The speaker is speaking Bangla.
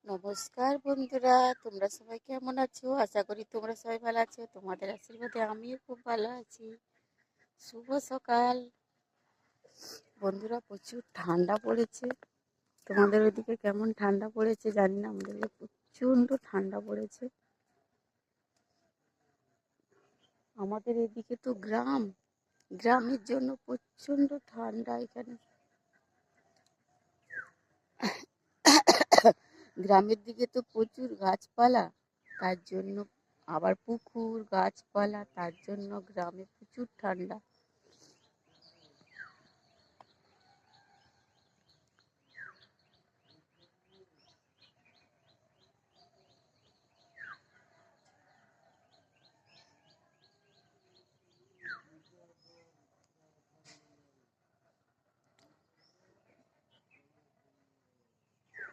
নমস্কার বন্ধুরা, তোমরা সবাই কেমন আছো? আশা করি তোমরা সবাই ভালো আছো। তোমাদের আশীর্বাদে আমিও খুব ভালো আছি। শুভ সকাল বন্ধুরা। প্রচুর ঠান্ডা পড়েছে। তোমাদের ওইদিকে কেমন ঠান্ডা পড়েছে জানি না, আমাদের এদিকে প্রচন্ড ঠান্ডা পড়েছে। আমাদের এদিকে তো গ্রামের জন্য প্রচন্ড ঠান্ডা এখানে। গ্রামের দিকে তো প্রচুর গাছপালা, তার জন্য আবার পুকুর গাছপালা, তার জন্য গ্রামে প্রচুর ঠান্ডা।